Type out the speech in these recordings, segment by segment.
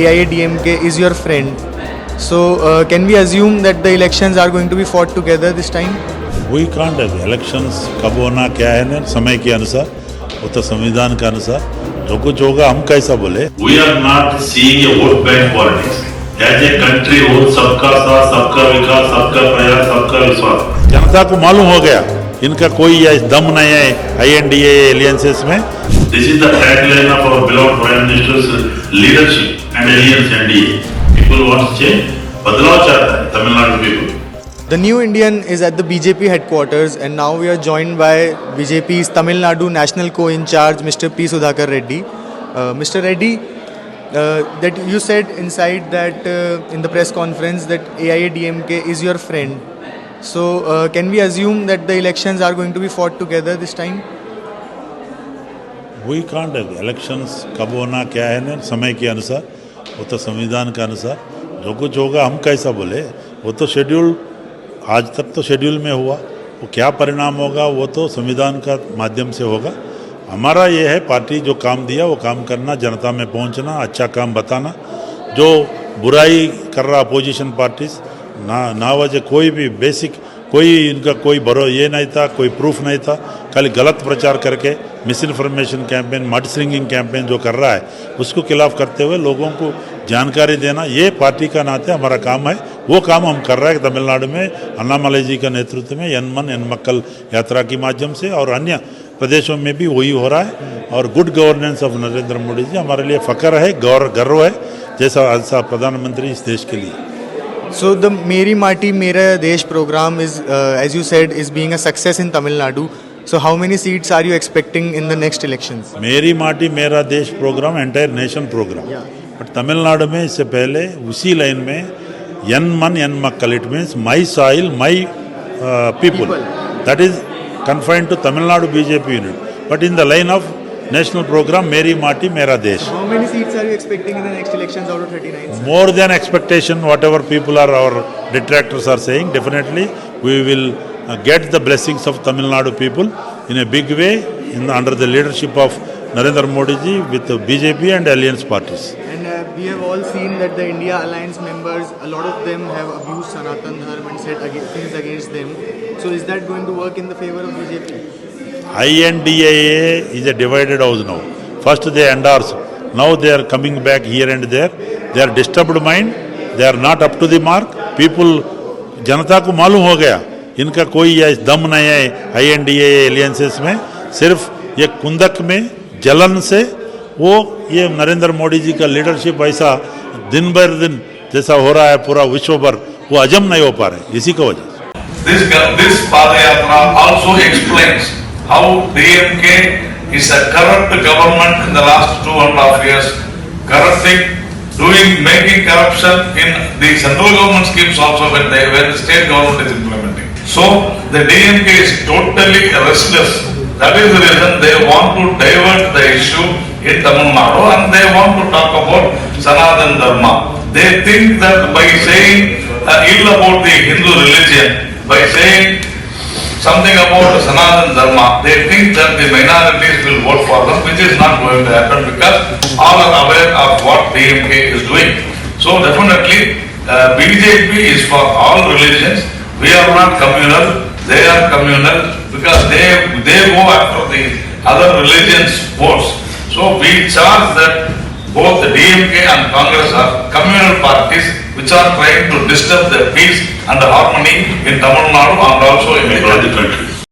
AIADMK is your friend. So can we assume that the elections are going to be fought together this time? We can't have elections कब होना क्या है ना समय के अनुसार वो तो संविधान के अनुसार जो कुछ होगा हम कैसा बोले. We are not seeing a vote bank politics. As a country हो सबका साथ सबका विकास सबका प्रयास सबका विश्वास. जनता को मालूम हो गया इनका कोई दम नहीं है INDA एलियंसेस में. This is the tagline of our beloved Prime Minister's leadership and alliance NDA. People want change. बदलाव चाहता है Tamil Nadu people. The new Indian is at the BJP headquarters, and now we are joined by BJP's Tamil Nadu National Co-in-charge, Mr. P. Sudhakar Reddy. Mr. Reddy, that you said inside that in the press conference that AIADMK is your friend. So can we assume that the elections are going to be fought together this time? We can't have elections कब होना क्या है ना समय के अनुसार वो तो संविधान के अनुसार जो कुछ होगा हम कैसा बोले. वो तो शेड्यूल आज तक तो शेड्यूल में हुआ वो क्या परिणाम होगा वो तो संविधान का माध्यम से होगा. हमारा ये है पार्टी जो काम दिया वो काम करना जनता में पहुंचना अच्छा काम बताना. जो बुराई कर रहा अपोजिशन पार्टीज ना वजह कोई भी बेसिक कोई इनका कोई ये नहीं था कोई प्रूफ नहीं था खाली गलत प्रचार करके miss information campaign mud slinging campaign जो कर रहा है उसको खिलाफ करते हुए लोगों को जानकारी देना ये पार्टी का नाते हमारा काम है. वो काम हम कर रहे हैं तमिलनाडु में अन्नामलाई जी का नेतृत्व में एन मक्कल यात्रा के माध्यम से और अन्य प्रदेशों में भी वही हो रहा है. और good governance of Narendra Modi ji हमारे लिए फ़ख्र है गर्व है जैसा प्रधानमंत्री इस देश के लिए. So the Meri Mati Mera Desh program is, as you said, is being a success in Tamil Nadu. So how many seats are you expecting in the next elections? मेरी माटी मेरा देश programme entire nation programme. But Tamil Nadu में इससे पहले उसी line में En Mann En Makkal it means my soil my people that is confined to Tamil Nadu BJP unit. But in the line of national program मेरी माटी मेरा देश. How many seats are you expecting in the next elections out of 39? More than expectation, whatever people are our detractors are saying, definitely we will get the blessings of Tamil Nadu people in a big way under the leadership of Narendra Modi ji with the BJP and alliance parties. And we have all seen that the India Alliance members, a lot of them have abused Sanatan Dharma and said things against them. So is that going to work in the favor of BJP? INDA is a divided house now. First they endorse, now they are coming back here and there. They are disturbed mind, they are not up to the mark. People, जनता को मालूम हो गया इनका कोई दम नहीं है INDA एलियंसेस में. सिर्फ ये कुंदक में जलन से वो ये नरेंद्र मोदी जी का लीडरशिप ऐसा दिन भर दिन जैसा हो रहा है पूरा विश्व भर वो हजम नहीं हो पा रहे इसी का वजह. This Padayatra also explains how DMK is a corrupt government in the last 2.5 years, making corruption in the central government schemes also when the state government is implementing. So the DMK is totally restless. That is the reason they want to divert the issue in Tamil Nadu and they want to talk about Sanatan Dharma. They think that by saying ill about the Hindu religion, by saying something about Sanatan Dharma, they think that the minorities will vote for them, which is not going to happen because all are aware of what DMK is doing. So definitely BJP is for all religions. We are not communal, they are communal because they go after the other religions' votes. So we charge that both the DMK and Congress are communal parties which are trying to disturb the peace and the harmony in Tamil Nadu and also in the country.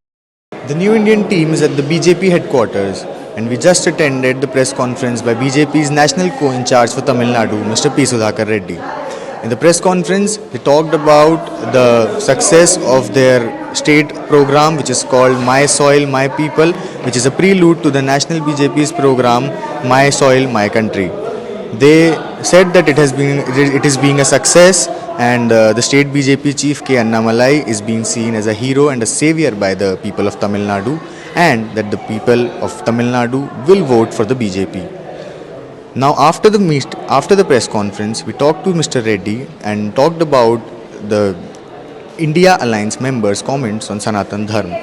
The new Indian team is at the BJP headquarters, and we just attended the press conference by BJP's National Co-in-charge for Tamil Nadu, Mr. P. Sudhakar Reddy. In the press conference, they talked about the success of their state program, which is called My Soil, My People, which is a prelude to the national BJP's program, My Soil, My Country. They said that it is being a success, and the state BJP chief K. Annamalai is being seen as a hero and a savior by the people of Tamil Nadu, and that the people of Tamil Nadu will vote for the BJP. Now after the press conference, we talked to Mr. Reddy and talked about the India Alliance members' comments on Sanatan Dharma.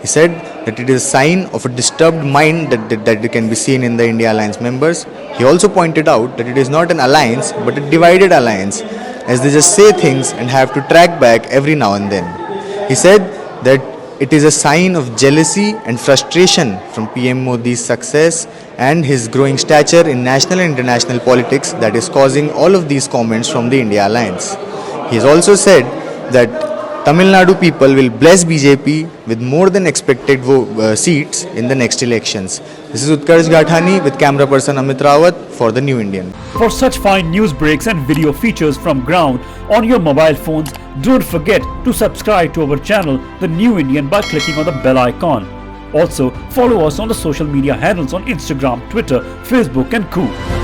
He said that it is a sign of a disturbed mind that can be seen in the India Alliance members. He also pointed out that it is not an alliance but a divided alliance, as they just say things and have to track back every now and then. He said that it is a sign of jealousy and frustration from PM Modi's success and his growing stature in national and international politics that is causing all of these comments from the India Alliance. He has also said that Tamil Nadu people will bless BJP with more than expected seats in the next elections. This is Utkarsh Gathani with camera person Amit Rawat for The New Indian. For such fine news breaks and video features from ground on your mobile phones, don't forget to subscribe to our channel The New Indian by clicking on the bell icon. Also, follow us on the social media handles on Instagram, Twitter, Facebook and Coup.